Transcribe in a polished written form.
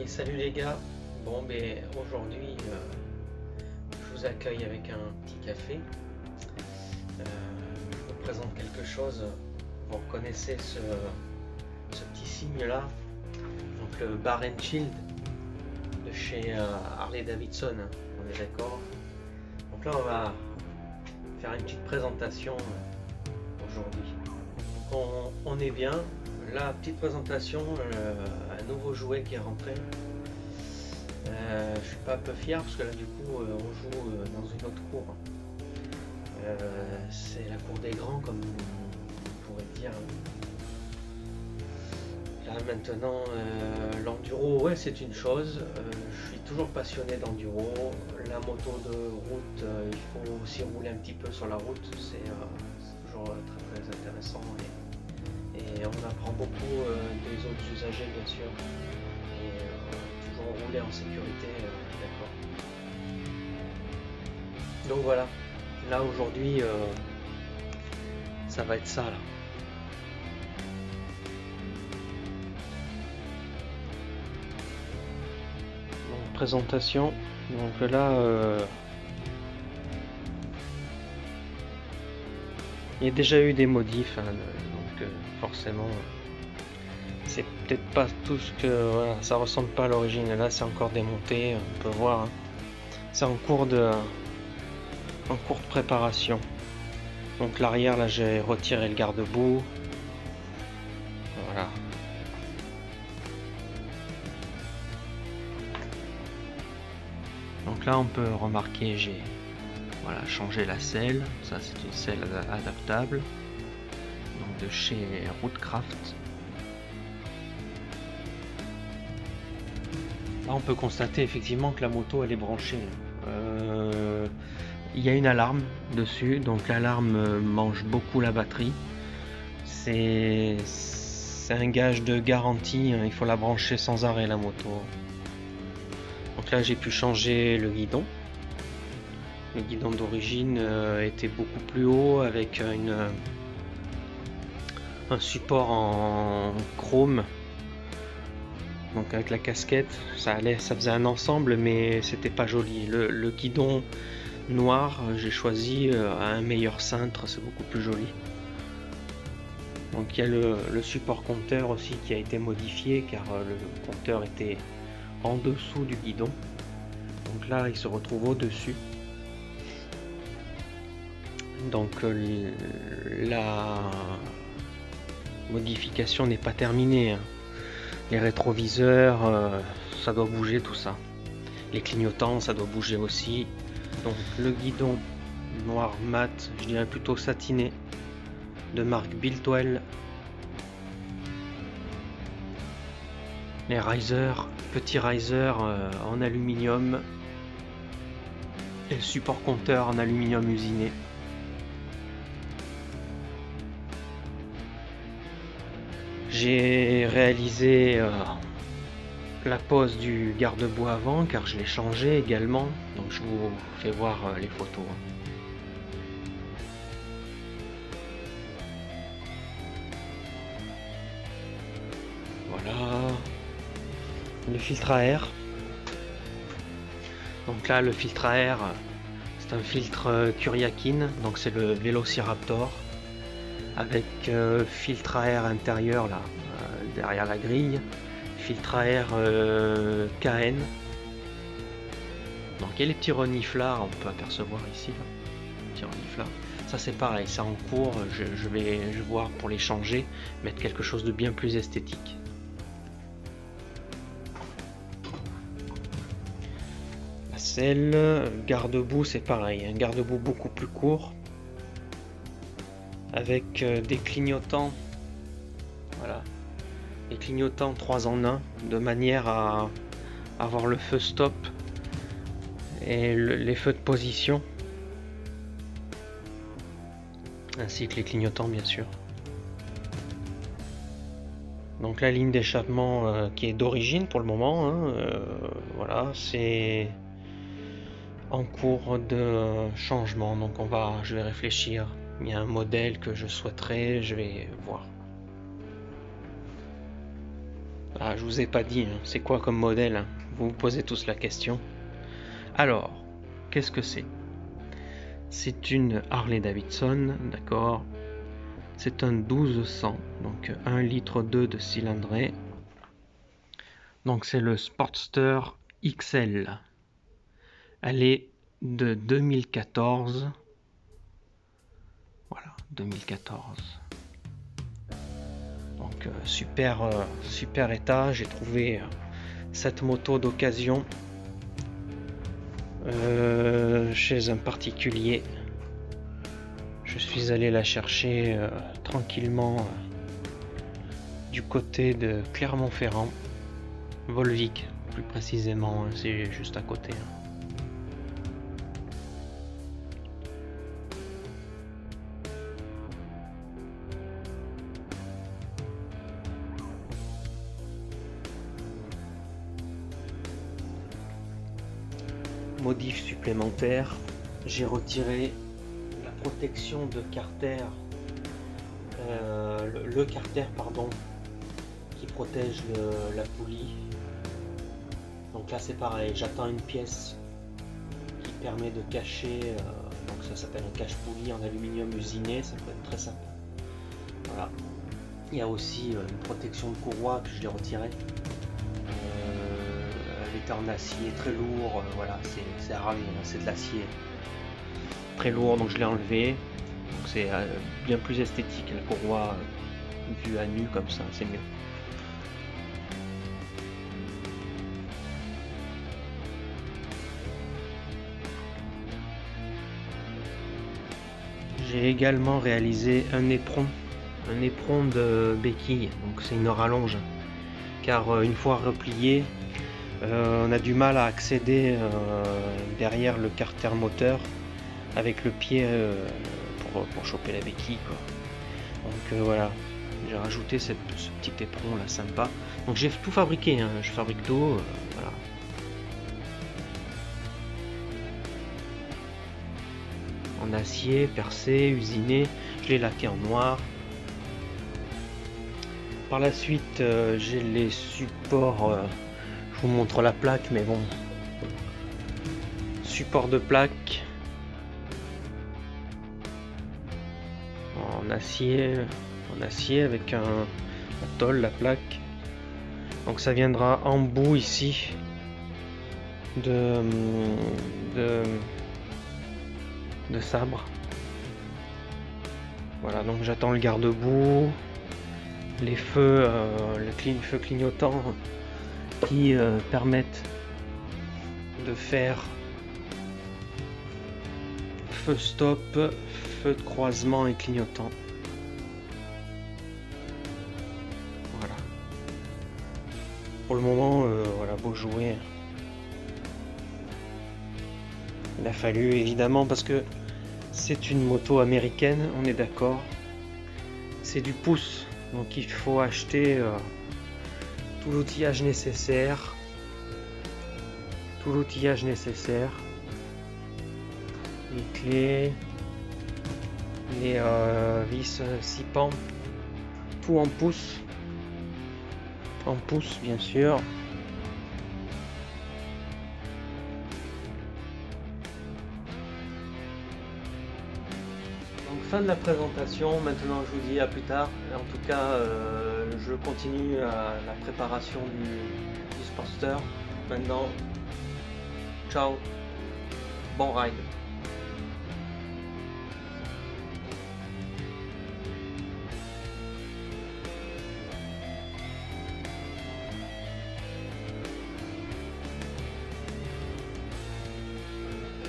Oui, salut les gars. Bon, ben aujourd'hui, je vous accueille avec un petit café. Je vous présente quelque chose. Vous reconnaissez ce petit signe-là, donc le Bar and Shield de chez Harley Davidson. On est d'accord. Donc là, on va faire une petite présentation aujourd'hui. On est bien. La petite présentation, un nouveau jouet qui est rentré. Je suis pas un peu fier parce que là du coup on joue dans une autre cour. C'est la cour des grands comme on pourrait dire. Là maintenant l'enduro, ouais, c'est une chose. Je suis toujours passionné d'enduro. La moto de route, il faut aussi rouler un petit peu sur la route. C'est toujours très très intéressant et on apprend beaucoup des autres usagers bien sûr. Toujours rouler en sécurité, d'accord. Donc voilà, là aujourd'hui, ça va être ça là. Donc, présentation, donc là, il y a déjà eu des modifs, hein, donc forcément. C'est peut-être pas tout ce que voilà, ça ressemble pas à l'origine. Là, c'est encore démonté. On peut voir. Hein. C'est en cours de préparation. Donc l'arrière, là, j'ai retiré le garde-boue. Voilà. Donc là, on peut remarquer, j'ai voilà changé la selle. Ça, c'est une selle adaptable. Donc de chez Rootcraft. Là, on peut constater effectivement que la moto elle est branchée. Il y a une alarme dessus, donc l'alarme mange beaucoup la batterie. C'est un gage de garantie, il faut la brancher sans arrêt la moto. Donc là j'ai pu changer le guidon. Le guidon d'origine était beaucoup plus haut avec un support en chrome. Donc avec la casquette, ça faisait un ensemble, mais c'était pas joli. Le guidon noir, j'ai choisi un meilleur cintre, c'est beaucoup plus joli. Donc il y a le support compteur aussi qui a été modifié car le compteur était en dessous du guidon. Donc là, il se retrouve au-dessus. Donc la modification n'est pas terminée. Hein. Les rétroviseurs, ça doit bouger tout ça. Les clignotants, ça doit bouger aussi. Donc le guidon noir mat, je dirais plutôt satiné, de marque Biltwell. Les risers, petits risers en aluminium. Et le support compteur en aluminium usiné. J'ai réalisé la pose du garde-boue avant car je l'ai changé également, donc je vous fais voir les photos. Voilà le filtre à air. Donc là le filtre à air c'est un filtre Kuryakyn, donc c'est le Velociraptor avec filtre à air intérieur là derrière la grille. Filtre à air KN. Donc il y a les petits reniflards, on peut apercevoir ici là. Petits reniflards. Ça c'est pareil, c'est en cours, je vais voir pour les changer, mettre quelque chose de bien plus esthétique. La selle, garde-boue c'est pareil, un garde-boue beaucoup plus court. Avec des clignotants. Voilà. Les clignotants 3 en 1 de manière à avoir le feu stop et les feux de position ainsi que les clignotants bien sûr. Donc la ligne d'échappement qui est d'origine pour le moment, hein, voilà, c'est en cours de changement, donc je vais réfléchir. Il y a un modèle que je souhaiterais, je vais voir. Ah, je vous ai pas dit, hein, c'est quoi comme modèle, hein. Vous vous posez tous la question. Alors, qu'est-ce que c'est? C'est une Harley Davidson, d'accord. C'est un 1200, donc 1,2 litre de cylindrée. Donc c'est le Sportster XL. Elle est de 2014. Voilà, 2014. Donc super état. J'ai trouvé cette moto d'occasion chez un particulier. Je suis allé la chercher tranquillement du côté de Clermont-Ferrand, Volvic plus précisément, c'est juste à côté. Modif supplémentaire, j'ai retiré la protection de carter, le carter pardon, qui protège la poulie. Donc là c'est pareil, j'attends une pièce qui permet de cacher, donc ça s'appelle un cache-poulie en aluminium usiné, ça peut être très sympa. Voilà. Il y a aussi une protection de courroie que je l'ai retirée. Elle était en acier très lourd, voilà, c'est Harley, c'est de l'acier très lourd, donc je l'ai enlevé. Donc c'est bien plus esthétique, la courroie vue à nu comme ça, c'est mieux. J'ai également réalisé un éperon de béquille, donc c'est une rallonge, car une fois replié, on a du mal à accéder derrière le carter moteur avec le pied pour choper la béquille, quoi. Donc voilà, j'ai rajouté ce petit éperon là sympa. Donc j'ai tout fabriqué, hein. Je fabrique tout, voilà. En acier, percé, usiné, je l'ai laqué en noir. Par la suite, j'ai les supports, je vous montre la plaque, mais bon, support de plaque en acier avec un tôle, la plaque. Donc ça viendra en bout ici de sabre. Voilà, donc j'attends le garde-boue, les feux, feux clignotants qui permettent de faire feu stop, feu de croisement et clignotant. Voilà. Pour le moment, voilà, beau jouet. Il a fallu évidemment, parce que c'est une moto américaine, on est d'accord. C'est du pouce, donc il faut acheter tout l'outillage nécessaire. Les clés, les vis 6 pans, tout en pouce. En pouce, bien sûr. Donc fin de la présentation, maintenant je vous dis à plus tard. En tout cas, je continue la préparation du Sportster. Maintenant, ciao, bon ride.